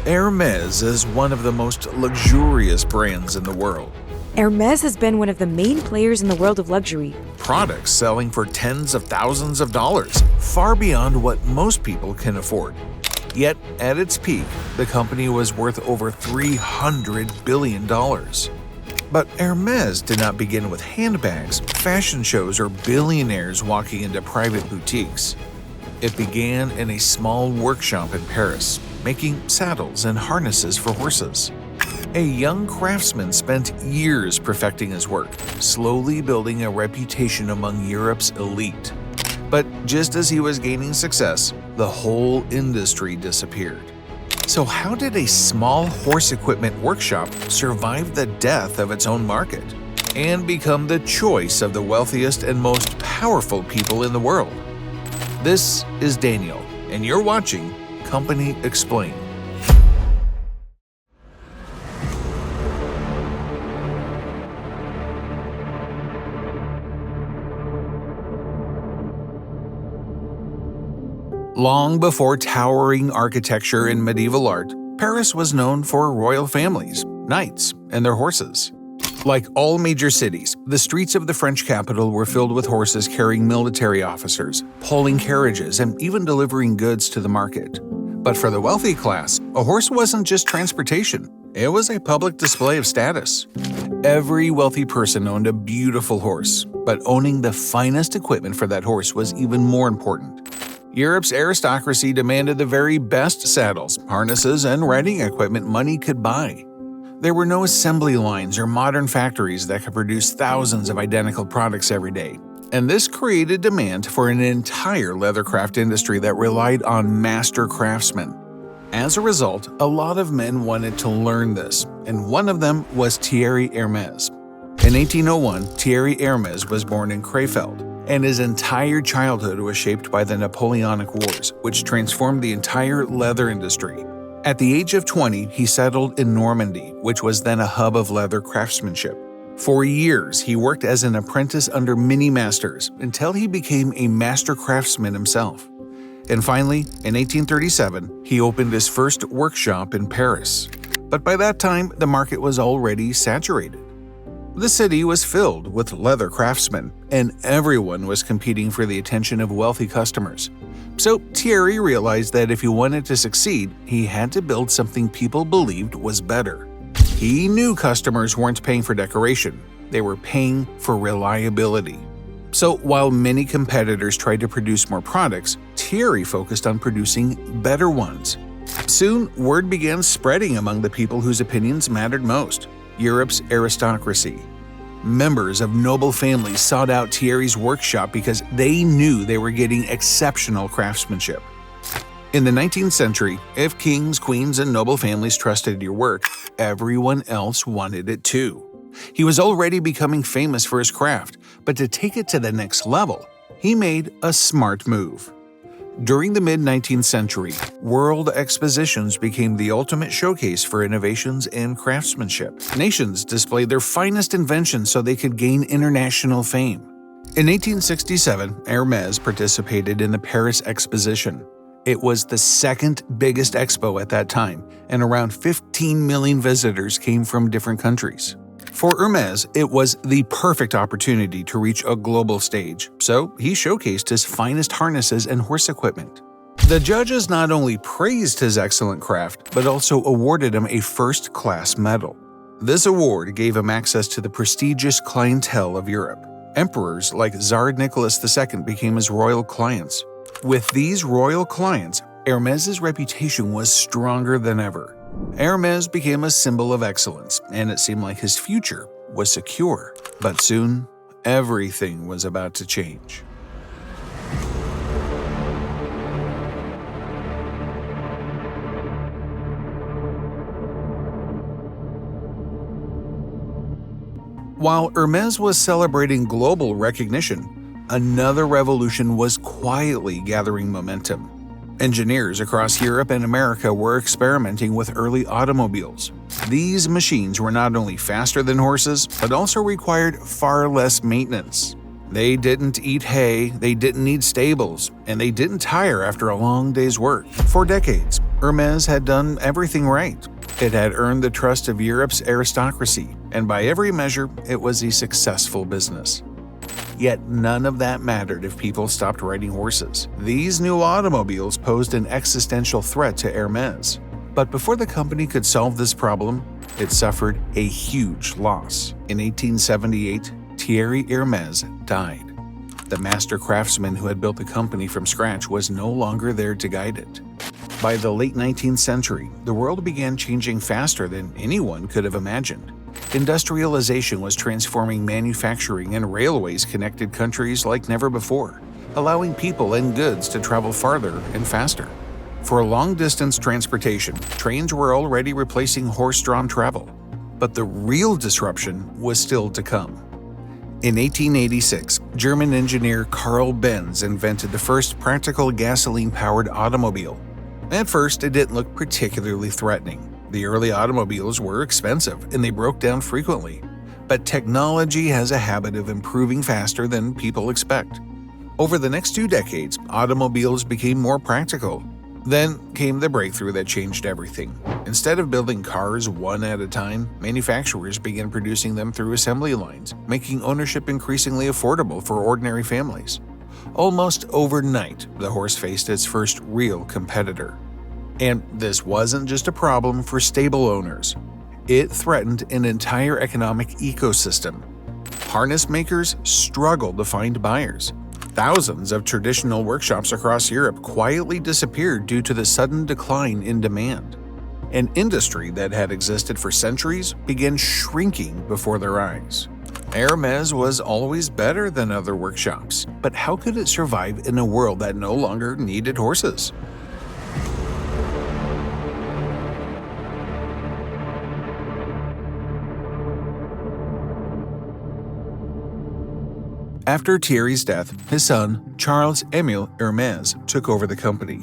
Hermès is one of the most luxurious brands in the world. Hermès has been one of the main players in the world of luxury. Products selling for tens of thousands of dollars, far beyond what most people can afford. Yet, at its peak, the company was worth over $300 billion. But Hermès did not begin with handbags, fashion shows, or billionaires walking into private boutiques. It began in a small workshop in Paris, making saddles and harnesses for horses. A young craftsman spent years perfecting his work, slowly building a reputation among Europe's elite. But just as he was gaining success, the whole industry disappeared. So how did a small horse equipment workshop survive the death of its own market and become the choice of the wealthiest and most powerful people in the world? This is Daniel, and you're watching Company Explain. Long before towering architecture and medieval art, Paris was known for royal families, knights, and their horses. Like all major cities, the streets of the French capital were filled with horses carrying military officers, pulling carriages, and even delivering goods to the market. But for the wealthy class, a horse wasn't just transportation, it was a public display of status. Every wealthy person owned a beautiful horse, but owning the finest equipment for that horse was even more important. Europe's aristocracy demanded the very best saddles, harnesses, and riding equipment money could buy. There were no assembly lines or modern factories that could produce thousands of identical products every day, and this created demand for an entire leathercraft industry that relied on master craftsmen. As a result, a lot of men wanted to learn this, and one of them was Thierry Hermès. In 1801, Thierry Hermès was born in Krefeld, and his entire childhood was shaped by the Napoleonic Wars, which transformed the entire leather industry. At the age of 20, he settled in Normandy, which was then a hub of leather craftsmanship. For years, he worked as an apprentice under mini masters until he became a master craftsman himself. And finally, in 1837, he opened his first workshop in Paris. But by that time, the market was already saturated. The city was filled with leather craftsmen, and everyone was competing for the attention of wealthy customers. So Thierry realized that if he wanted to succeed, he had to build something people believed was better. He knew customers weren't paying for decoration, they were paying for reliability. So while many competitors tried to produce more products, Thierry focused on producing better ones. Soon, word began spreading among the people whose opinions mattered most. Europe's aristocracy. Members of noble families sought out Thierry's workshop because they knew they were getting exceptional craftsmanship. In the 19th century, if kings, queens, and noble families trusted your work, everyone else wanted it too. He was already becoming famous for his craft, but to take it to the next level, he made a smart move. During the mid-19th century, world expositions became the ultimate showcase for innovations and craftsmanship. Nations displayed their finest inventions so they could gain international fame. In 1867, Hermès participated in the Paris Exposition. It was the second biggest expo at that time, and around 15 million visitors came from different countries. For Hermès, it was the perfect opportunity to reach a global stage, so he showcased his finest harnesses and horse equipment. The judges not only praised his excellent craft, but also awarded him a first-class medal. This award gave him access to the prestigious clientele of Europe. Emperors like Tsar Nicholas II became his royal clients. With these royal clients, Hermès' reputation was stronger than ever. Hermès became a symbol of excellence, and it seemed like his future was secure. But soon, everything was about to change. While Hermès was celebrating global recognition, another revolution was quietly gathering momentum. Engineers across Europe and America were experimenting with early automobiles. These machines were not only faster than horses, but also required far less maintenance. They didn't eat hay, they didn't need stables, and they didn't tire after a long day's work. For decades, Hermès had done everything right. It had earned the trust of Europe's aristocracy, and by every measure, it was a successful business. Yet none of that mattered if people stopped riding horses. These new automobiles posed an existential threat to Hermès. But before the company could solve this problem, it suffered a huge loss. In 1878, Thierry Hermès died. The master craftsman who had built the company from scratch was no longer there to guide it. By the late 19th century, the world began changing faster than anyone could have imagined. Industrialization was transforming manufacturing, and railways connected countries like never before, allowing people and goods to travel farther and faster. For long-distance transportation, trains were already replacing horse-drawn travel. But the real disruption was still to come. In 1886, German engineer Carl Benz invented the first practical gasoline-powered automobile. At first, it didn't look particularly threatening. The early automobiles were expensive and they broke down frequently. But technology has a habit of improving faster than people expect. Over the next 2 decades, automobiles became more practical. Then came the breakthrough that changed everything. Instead of building cars one at a time, manufacturers began producing them through assembly lines, making ownership increasingly affordable for ordinary families. Almost overnight, the horse faced its first real competitor. And this wasn't just a problem for stable owners. It threatened an entire economic ecosystem. Harness makers struggled to find buyers. Thousands of traditional workshops across Europe quietly disappeared due to the sudden decline in demand. An industry that had existed for centuries began shrinking before their eyes. Hermès was always better than other workshops, but how could it survive in a world that no longer needed horses? After Thierry's death, his son, Charles-Émile Hermès, took over the company,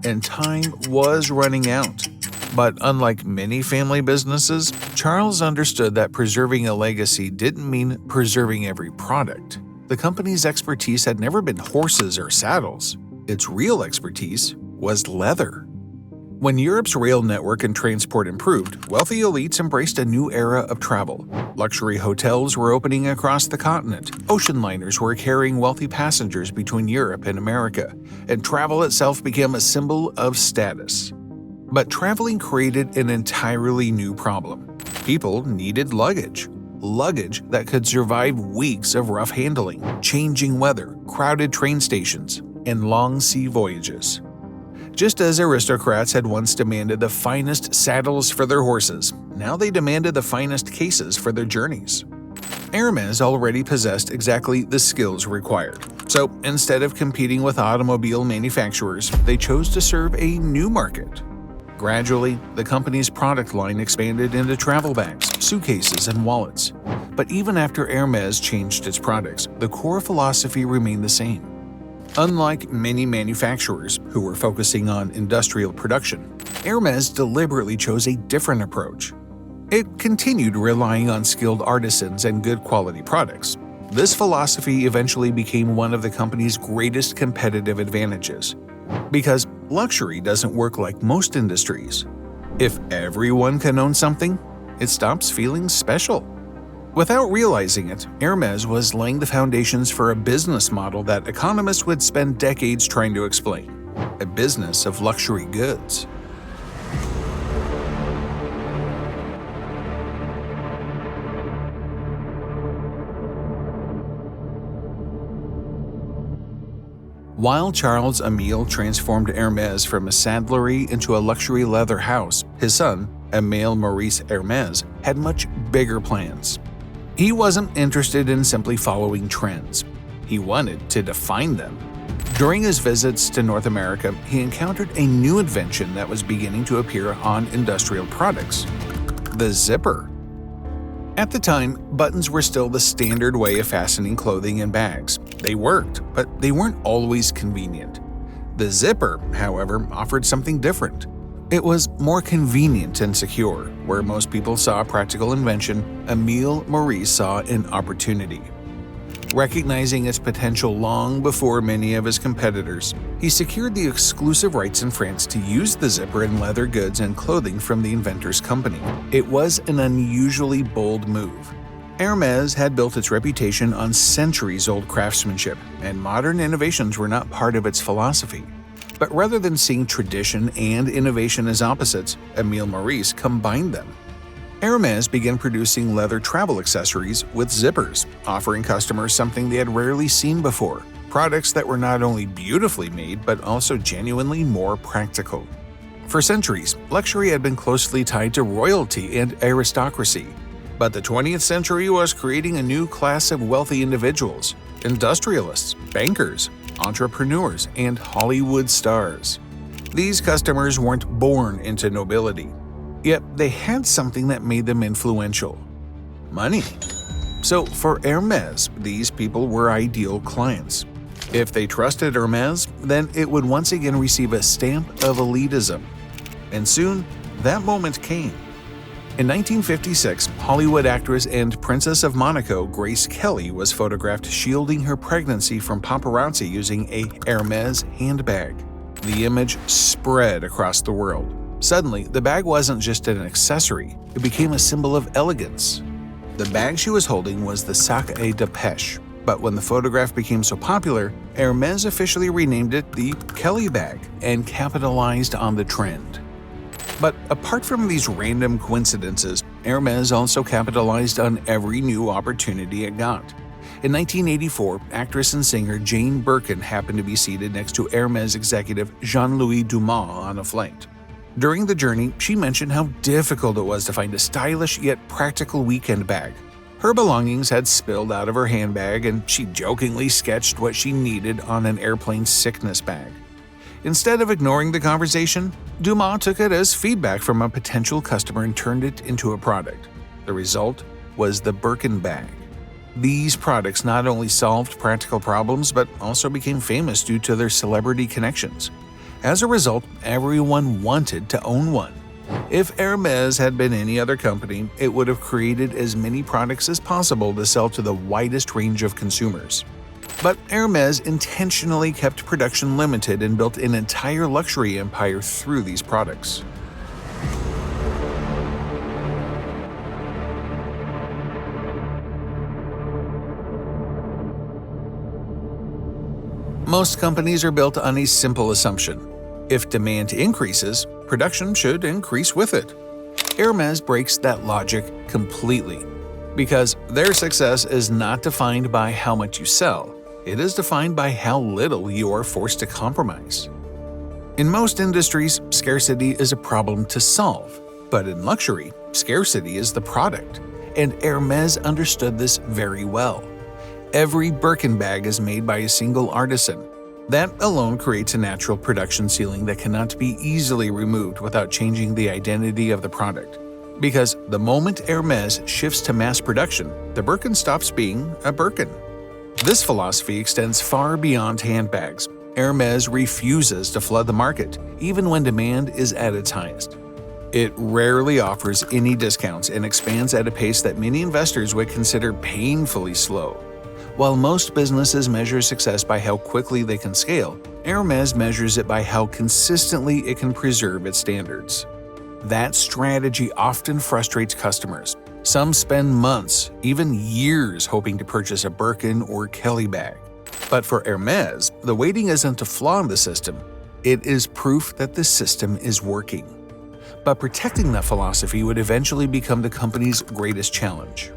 and time was running out. But unlike many family businesses, Charles understood that preserving a legacy didn't mean preserving every product. The company's expertise had never been horses or saddles. Its real expertise was leather. When Europe's rail network and transport improved, wealthy elites embraced a new era of travel. Luxury hotels were opening across the continent, ocean liners were carrying wealthy passengers between Europe and America, and travel itself became a symbol of status. But traveling created an entirely new problem. People needed luggage. Luggage that could survive weeks of rough handling, changing weather, crowded train stations, and long sea voyages. Just as aristocrats had once demanded the finest saddles for their horses, now they demanded the finest cases for their journeys. Hermès already possessed exactly the skills required. So instead of competing with automobile manufacturers, they chose to serve a new market. Gradually, the company's product line expanded into travel bags, suitcases, and wallets. But even after Hermès changed its products, the core philosophy remained the same. Unlike many manufacturers who were focusing on industrial production, Hermès deliberately chose a different approach. It continued relying on skilled artisans and good quality products. This philosophy eventually became one of the company's greatest competitive advantages. Because luxury doesn't work like most industries. If everyone can own something, it stops feeling special. Without realizing it, Hermès was laying the foundations for a business model that economists would spend decades trying to explain: a business of luxury goods. While Charles-Émile transformed Hermès from a saddlery into a luxury leather house, his son, Émile Maurice Hermès, had much bigger plans. He wasn't interested in simply following trends. He wanted to define them. During his visits to North America, he encountered a new invention that was beginning to appear on industrial products: the zipper. At the time, buttons were still the standard way of fastening clothing and bags. They worked, but they weren't always convenient. The zipper, however, offered something different. It was more convenient and secure. Where most people saw a practical invention, Émile Maurice saw an opportunity. Recognizing its potential long before many of his competitors, he secured the exclusive rights in France to use the zipper in leather goods and clothing from the inventor's company. It was an unusually bold move. Hermès had built its reputation on centuries-old craftsmanship, and modern innovations were not part of its philosophy. But rather than seeing tradition and innovation as opposites, Émile Maurice combined them. Hermès began producing leather travel accessories with zippers, offering customers something they had rarely seen before, products that were not only beautifully made but also genuinely more practical. For centuries, luxury had been closely tied to royalty and aristocracy, but the 20th century was creating a new class of wealthy individuals: industrialists, bankers, entrepreneurs, and Hollywood stars. These customers weren't born into nobility. Yet they had something that made them influential: money. So for Hermès, these people were ideal clients. If they trusted Hermès, then it would once again receive a stamp of elitism. And soon, that moment came. In 1956, Hollywood actress and Princess of Monaco Grace Kelly was photographed shielding her pregnancy from paparazzi using a Hermès handbag. The image spread across the world. Suddenly, the bag wasn't just an accessory, it became a symbol of elegance. The bag she was holding was the sac à dépêche, but when the photograph became so popular, Hermès officially renamed it the Kelly bag and capitalized on the trend. But apart from these random coincidences, Hermès also capitalized on every new opportunity it got. In 1984, actress and singer Jane Birkin happened to be seated next to Hermès executive Jean-Louis Dumas on a flight. During the journey, she mentioned how difficult it was to find a stylish yet practical weekend bag. Her belongings had spilled out of her handbag, and she jokingly sketched what she needed on an airplane sickness bag. Instead of ignoring the conversation, Dumas took it as feedback from a potential customer and turned it into a product. The result was the Birkin bag. These products not only solved practical problems but also became famous due to their celebrity connections. As a result, everyone wanted to own one. If Hermès had been any other company, it would have created as many products as possible to sell to the widest range of consumers. But Hermès intentionally kept production limited and built an entire luxury empire through these products. Most companies are built on a simple assumption: if demand increases, production should increase with it. Hermès breaks that logic completely, because their success is not defined by how much you sell, it is defined by how little you are forced to compromise. In most industries, scarcity is a problem to solve, but in luxury, scarcity is the product, and Hermès understood this very well. Every Birkin bag is made by a single artisan. That alone creates a natural production ceiling that cannot be easily removed without changing the identity of the product. Because the moment Hermès shifts to mass production, the Birkin stops being a Birkin. This philosophy extends far beyond handbags. Hermès refuses to flood the market, even when demand is at its highest. It rarely offers any discounts and expands at a pace that many investors would consider painfully slow. While most businesses measure success by how quickly they can scale, Hermès measures it by how consistently it can preserve its standards. That strategy often frustrates customers. Some spend months, even years, hoping to purchase a Birkin or Kelly bag. But for Hermès, the waiting isn't a flaw in the system. It is proof that the system is working. But protecting that philosophy would eventually become the company's greatest challenge.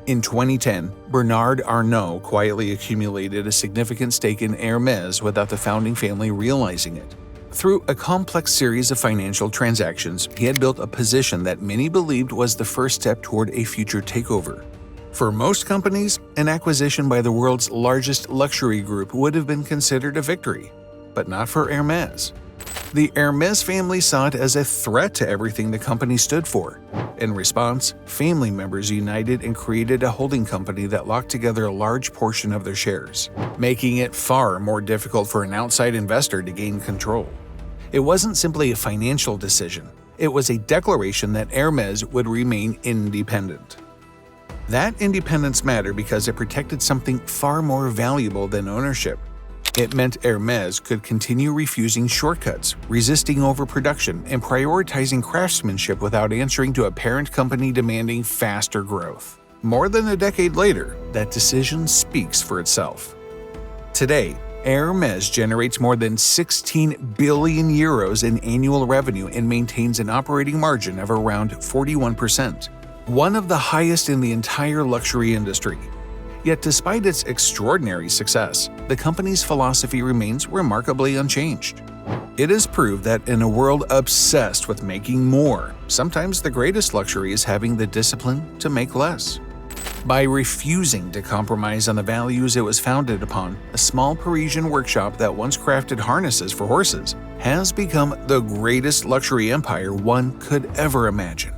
In 2010, Bernard Arnault quietly accumulated a significant stake in Hermès without the founding family realizing it. Through a complex series of financial transactions, he had built a position that many believed was the first step toward a future takeover. For most companies, an acquisition by the world's largest luxury group would have been considered a victory, but not for Hermès. The Hermès family saw it as a threat to everything the company stood for. In response, family members united and created a holding company that locked together a large portion of their shares, making it far more difficult for an outside investor to gain control. It wasn't simply a financial decision, it was a declaration that Hermès would remain independent. That independence mattered because it protected something far more valuable than ownership. It meant Hermès could continue refusing shortcuts, resisting overproduction, and prioritizing craftsmanship without answering to a parent company demanding faster growth. More than a decade later, that decision speaks for itself. Today, Hermès generates more than 16 billion euros in annual revenue and maintains an operating margin of around 41%, one of the highest in the entire luxury industry. Yet despite its extraordinary success, the company's philosophy remains remarkably unchanged. It has proved that in a world obsessed with making more, sometimes the greatest luxury is having the discipline to make less. By refusing to compromise on the values it was founded upon, a small Parisian workshop that once crafted harnesses for horses has become the greatest luxury empire one could ever imagine.